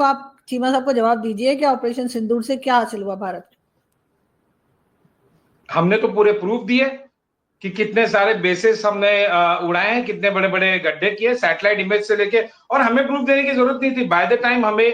आप चीमा साहब को जवाब दीजिए कि ऑपरेशन सिंदूर से क्या हासिल हुआ भारत को? हमने तो पूरे प्रूफ दिए कि कितने सारे बेसिस हमने उड़ाए हैं, कितने बड़े बड़े गड्ढे किए सैटेलाइट इमेज से लेके, और हमें प्रूफ देने की जरूरत नहीं थी। बाय द टाइम हमें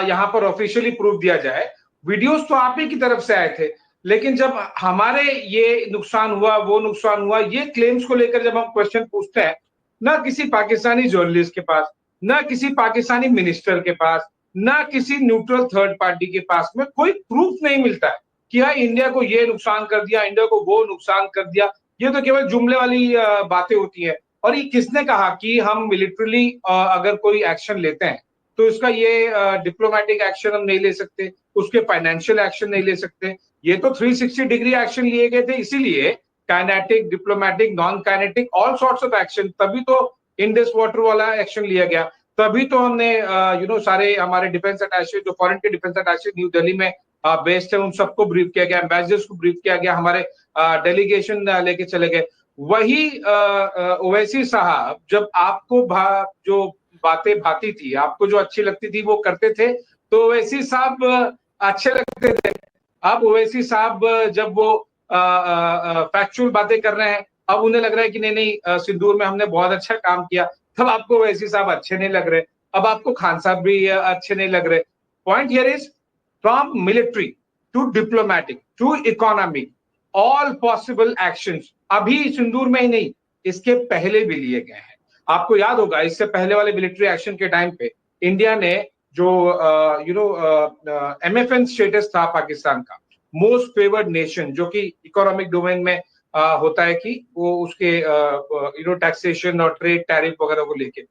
यहाँ पर ऑफिशियली प्रूफ दिया जाए, वीडियोस तो आप ही की तरफ से आए थे, लेकिन जब हमारे ये नुकसान हुआ, वो नुकसान हुआ, ये क्लेम्स को लेकर जब हम क्वेश्चन पूछते हैं, ना किसी पाकिस्तानी जर्नलिस्ट के पास, ना किसी पाकिस्तानी मिनिस्टर के पास, ना किसी न्यूट्रल थर्ड पार्टी के पास में कोई प्रूफ नहीं मिलता है कि हाँ इंडिया को ये नुकसान कर दिया, इंडिया को वो नुकसान कर दिया। ये तो केवल जुमले वाली बातें होती है। और ये किसने कहा कि हम मिलिट्रीली अगर कोई एक्शन लेते हैं तो इसका ये डिप्लोमेटिक एक्शन हम नहीं ले सकते, उसके फाइनेंशियल एक्शन नहीं ले सकते। ये तो 360 डिग्री एक्शन लिए गए थे, इसीलिए kinetic, diplomatic, non kinetic, all sorts of action, तभी तो इंडस वाटर वाला एक्शन लिया गया। तभी तो हमने सारे हमारे डिफेंस अटैचे, जो फॉरेन के डिफेंस अटैचे न्यू दिल्ली में बेस्ड है, उन सबको ब्रीफ किया गया, एम्बेसडर्स को ब्रीफ किया गया, हमारे डेलीगेशन लेके चले गए। वही ओवैसी साहब जब आपको जो बातें भाती थी, आपको जो अच्छी लगती थी वो करते थे, तो ओवैसी साहब अच्छे लगते थे। अब ओवैसी साहब जब वो फैक्चुअल बातें कर रहे हैं, अब उन्हें लग रहा है कि नहीं नहीं सिंदूर में हमने बहुत अच्छा काम किया, तब आपको ओवैसी साहब अच्छे नहीं लग रहे, अब आपको खान साहब भी अच्छे नहीं लग रहे। Point here is from military to diplomatic to economic, all possible actions अभी सिंदूर में ही नहीं, इसके पहले भी लिए गए हैं। आपको याद होगा इससे पहले वाले मिलिट्री एक्शन के टाइम पे इंडिया ने जो MFN स्टेटस था पाकिस्तान का, मोस्ट फेवर्ड नेशन, जो कि इकोनॉमिक डोमेन में होता है कि वो उसके टैक्सेशन और ट्रेड टैरिफ वगैरह को लेके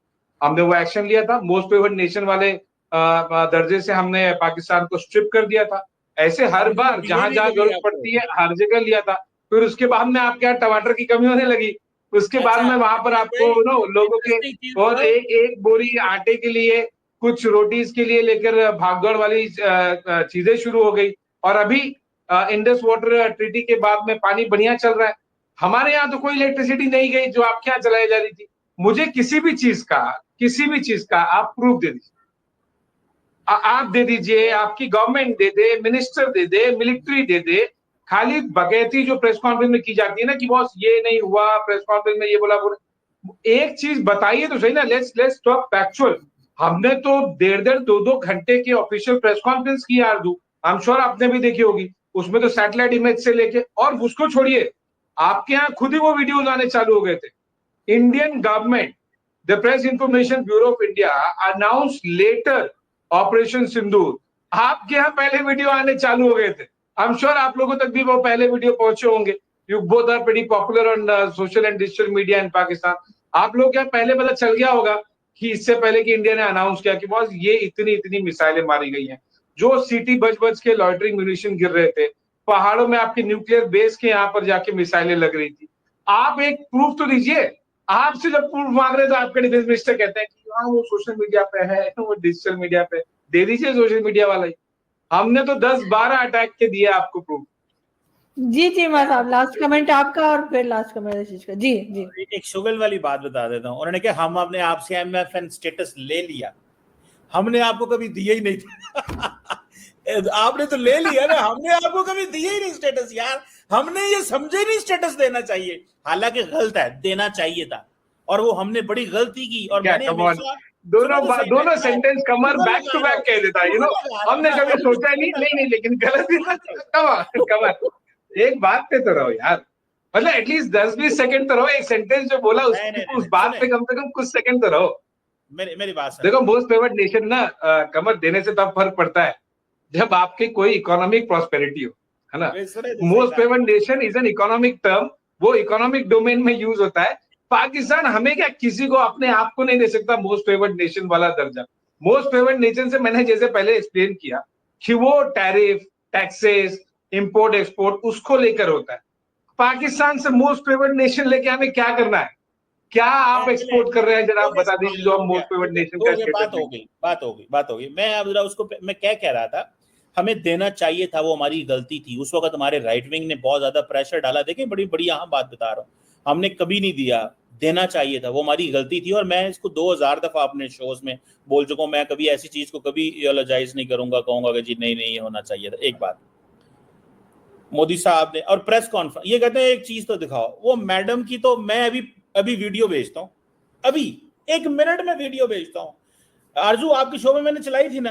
हमने वो एक्शन लिया था। मोस्ट फेवर्ड नेशन वाले दर्जे से हमने पाकिस्तान को स्ट्रिप कर दिया था। ऐसे हर बार जहां जहां जरूरत पड़ती है हर जगह लिया था। फिर उसके बाद में आपके यहाँ टमाटर की कमी होने लगी, उसके बाद में वहां पर आपको लोगों के और एक बोरी आटे के लिए, कुछ रोटीज के लिए लेकर भागदौड़ वाली चीजें शुरू हो गई। और अभी इंडस वाटर ट्रीटी के बाद में पानी बढ़िया चल रहा है। हमारे यहाँ तो कोई इलेक्ट्रिसिटी नहीं गई जो आपके यहाँ चलाई जा रही थी। मुझे किसी भी चीज का आप प्रूफ दे दीजिए, आप दे दीजिए, आपकी गवर्नमेंट दे दे, मिनिस्टर दे दे, मिलिट्री दे दे। खाली बगैती जो प्रेस कॉन्फ्रेंस में की जाती है ना कि बॉस ये नहीं हुआ, प्रेस कॉन्फ्रेंस में ये बोला, एक चीज बताइए तो सही ना। Let's talk factual. हमने तो 1.5-2 घंटे की ऑफिशियल प्रेस कॉन्फ्रेंस की आरजू, आई एम श्योर आपने भी देखी होगी। उसमें तो सैटेलाइट इमेज से लेके, और उसको छोड़िए, आपके यहाँ खुद ही वो वीडियोज आने चालू हो गए थे। Indian government, the press information bureau of India announce letter operation Sindoor, आपके यहाँ पहले वीडियो आने चालू हो गए थे। आई एम श्योर आप लोगों तक भी वो पहले वीडियो पहुंचे होंगे। You both are pretty popular on social and digital media in Pakistan. आप लोग क्या पहले पता चल गया होगा कि इससे पहले कि इंडिया ने अनाउंस किया कि बॉस ये इतनी इतनी मिसाइलें मारी गई हैं, जो सिटी बच बच के लॉइटरिंग म्यूनिशन गिर रहे थे, पहाड़ों में आपके न्यूक्लियर बेस के यहाँ पर जाके मिसाइलें लग रही थी। आप एक प्रूफ तो दीजिए। आपसे जब प्रूफ मांग रहे तो आपके डिफेंस मिनिस्टर कहते हैं कि हाँ वो सोशल मीडिया पे है, वो डिजिटल मीडिया पे। दे दीजिए सोशल मीडिया वाला ही। हमने तो 10-12 अटैक के दिए आपको प्रूफ। जी चीमा साहब, लास्ट कमेंट आपका और फिर लास्ट कमेंट आशीष का। जी जी, एक शुगल वाली बात बता देता हूँ। उन्होंने कहा हम अपने आपसे MFN स्टेटस ले लिया, हमने आपको कभी दिया ही नहीं था। आपने तो ले लिया ना, हमने आपको कभी दिया ही नहीं स्टेटस यार। हमने ये समझे नहीं स्टेटस देना चाहिए, हालांकि गलत है, देना चाहिए था, और वो हमने बड़ी गलती की। और मैंने हमेशा दोनों sentence Qamar back to back कह देता है, हमने कभी सोचा नहीं, लेकिन गलत। कमर एक बात पे तो रहो यार, मतलब एटलीस्ट 10-20 सेकंड तो रहो। एक सेंटेंस जो बोला उस बात पे कम से कम कुछ सेकंड तो रहो। मेरी बात देखो, मोस्ट फेवर्ड नेशन ना कमर देने से तब फर्क पड़ता है जब आपकी कोई इकोनॉमिक प्रॉस्पेरिटी हो, है ना। Most favoured nation is an economic term, वो इकोनॉमिक डोमेन में यूज होता है। पाकिस्तान हमें क्या, किसी को अपने आप को नहीं दे सकता मोस्ट फेवर्ड नेशन वाला दर्जा। मोस्ट फेवर्ड नेशन से मैंने जैसे पहले एक्सप्लेन किया कि वो टैरिफ, टैक्सेस, इंपोर्ट एक्सपोर्ट उसको लेकर होता है। पाकिस्तान से मोस्ट फेवर्ड नेशन लेके हमें क्या करना है? क्या आप एक्सपोर्ट कर रहे हैं जरा आप बता दीजिए, जो हम मोस्ट फेवर्ड नेशन का स्टेटस। बात हो गई। मैं अब जरा उसको मैं क्या कह रहा था, हमें देना चाहिए था, वो हमारी गलती थी। उस वक्त हमारे राइट विंग ने बहुत ज्यादा प्रेशर डाला। देखें, बड़ी बड़ी अहम बात बता रहा हूँ, हमने कभी नहीं दिया। देना चाहिए था, वो हमारी गलती थी। और मैं इसको 2000 दफा अपने शोज में बोल चुका हूं, मैं कभी ऐसी चीज को कभी रियलाइज नहीं करूंगा, कहूंगा कि जी नहीं नहीं ये होना चाहिए था। एक बात मोदी साहब ने, और प्रेस कॉन्फ्रेंस, ये कहते हैं एक चीज तो दिखाओ, वो मैडम की तो मैं अभी वीडियो भेजता हूँ, अभी 1 मिनट में वीडियो भेजता हूँ। आरजू आपकी शो में मैंने चलाई थी ना,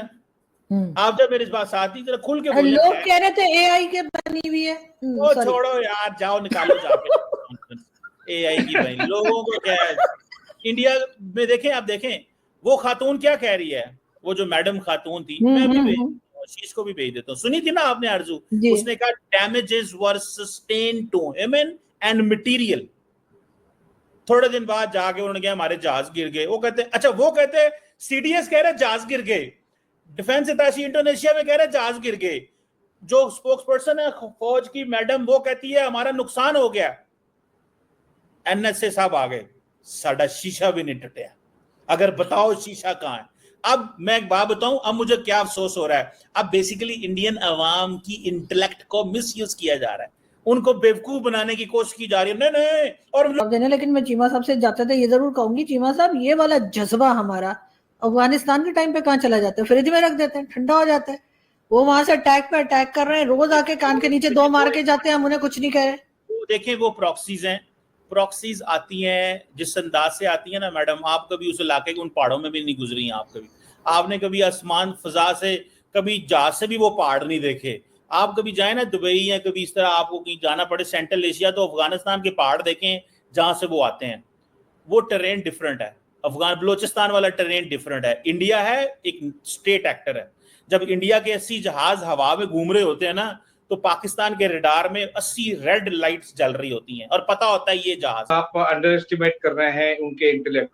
आप जब मेरे पास आती जरा खुल के बोलिए। लोग कह रहे थे एआई के बनी हुई है। वो छोड़ो यार, जाओ निकालो जाके एआई की बनी, लोगों को क्या है। इंडिया में देखें, आप देखें वो खातून क्या कह रही है, वो जो मैडम खातून थी, मैं भी शीश को भी भेज देता हूँ, सुनी थी ना आपने आरजू, उसने कहा damages were sustain to human and material. थोड़े दिन बाद जाके उन्होंने कहा हमारे जहाज गिर गए। वो कहते अच्छा, वो कहते सीडीएस कह रहे जहाज गिर गए, डिफेंस अटैची इंडोनेशिया में कह रहे जहाज गिर गए, जो स्पोक्स पर्सन है फौज की मैडम वो कहती है हमारा नुकसान हो गया। एनएसए साहब आ गए, साडा शीशा भी नहीं टूटा। अगर बताओ शीशा कहां है। अब मैं एक बात बताऊं, अब मुझे क्या अफसोस हो रहा है, अब बेसिकली इंडियन अवाम की इंटेलेक्ट को मिसयूज किया जा रहा है, उनको बेवकूफ बनाने की कोशिश की जा रही है। नहीं नहीं और देने। लेकिन मैं चीमा साहब से जाते थे ये जरूर कहूंगी, चीमा साहब ये वाला जज्बा हमारा अफगानिस्तान के टाइम पे कहाँ चला जाता है, फ्रिज में रख देते हैं, ठंडा हो जाता है। वो वहां से अटैक पे अटैक कर रहे हैं, रोज आके कान के नीचे 2 मार के जाते हैं, हम उन्हें कुछ नहीं कह रहे। देखें वो प्रॉक्सीज हैं, प्रॉक्सीज आती हैं जिस अंदाज से आती है ना मैडम, आप कभी उस इलाके के उन पहाड़ों में भी नहीं गुजरी हैं, आपने कभी आसमान फजा से कभी जहाज से भी वो पहाड़ नहीं देखे। आप कभी जाए ना दुबई या कभी इस तरह आपको कहीं जाना पड़े सेंट्रल एशिया, तो अफगानिस्तान के पहाड़ देखें जहां से वो आते हैं, वो टेरेन डिफरेंट है। अफगान बलोचिस्तान वाला टेरेन डिफरेंट है। इंडिया है एक स्टेट एक्टर है, जब इंडिया के 80 जहाज हवा में घूम रहे होते हैं ना, तो पाकिस्तान के रडार में 80 रेड लाइट्स जल रही होती हैं और पता होता है ये जहाज। आप अंडर एस्टिमेट कर रहे हैं उनके इंटेलेक्ट।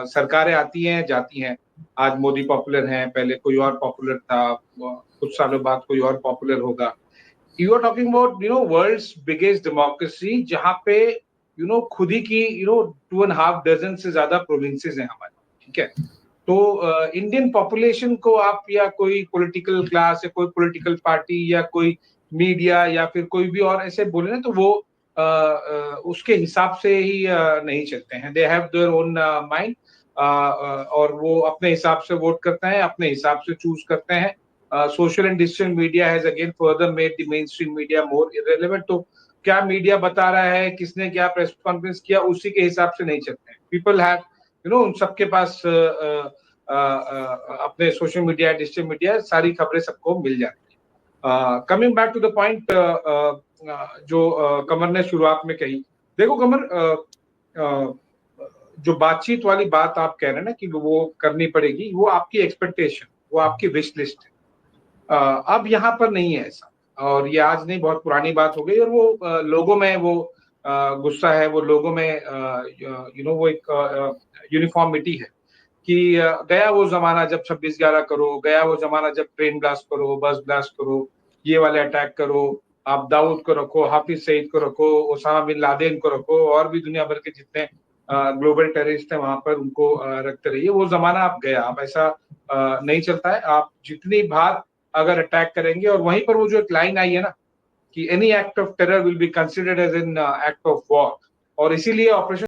सरकारें आती हैं जाती हैं, आज मोदी पॉपुलर हैं, पहले कोई और पॉपुलर था, कुछ सालों बाद कोई और पॉपुलर होगा। You are talking about world's biggest democracy, जहां पे खुद ही की 2.5 डजन से ज्यादा प्रोविंसेस हैं हमारे, ठीक है। तो इंडियन पॉपुलेशन को आप या कोई पॉलिटिकल क्लास या कोई पॉलिटिकल पार्टी या कोई मीडिया या फिर कोई भी और ऐसे बोले ना, तो वो उसके हिसाब से ही नहीं चलते हैं। They have their own mind, और वो अपने हिसाब से वोट करते हैं, अपने हिसाब से चूज करते हैं। Social and digital media has again further made the main stream media more irrelevant. तो क्या मीडिया बता रहा है, किसने क्या प्रेस कॉन्फ्रेंस किया, उसी के हिसाब से नहीं चलते हैं। पीपल हैव उन सबके पास अपने सोशल मीडिया डिजिटल मीडिया सारी खबरें सबको मिल जाती है। Coming back to the point जो कमर ने शुरुआत में कही, देखो कमर, जो बातचीत वाली बात आप कह रहे हैं ना कि वो करनी पड़ेगी, वो आपकी एक्सपेक्टेशन, वो आपकी विश लिस्ट है। अब यहाँ पर नहीं है ऐसा, और ये आज नहीं बहुत पुरानी बात हो गई, और वो लोगों में वो गुस्सा है, वो लोगों में वो एक यूनिफॉर्मिटी है कि गया वो जमाना जब 26/11 करो, गया वो जमाना जब ट्रेन ब्लास्ट करो, बस ब्लास्ट करो, ये वाले अटैक करो, आप दाऊद को रखो, हाफिज सईद को रखो, ओसामा बिन लादेन को रखो, और भी दुनिया भर के जितने ग्लोबल टेररिस्ट है वहां पर उनको रखते रहिए। वो जमाना आप गया, अब ऐसा नहीं चलता है। आप जितनी बार अगर अटैक करेंगे, और वहीं पर वो जो एक लाइन आई है ना कि any act of terror will be considered as an act of war, और इसीलिए ऑपरेशन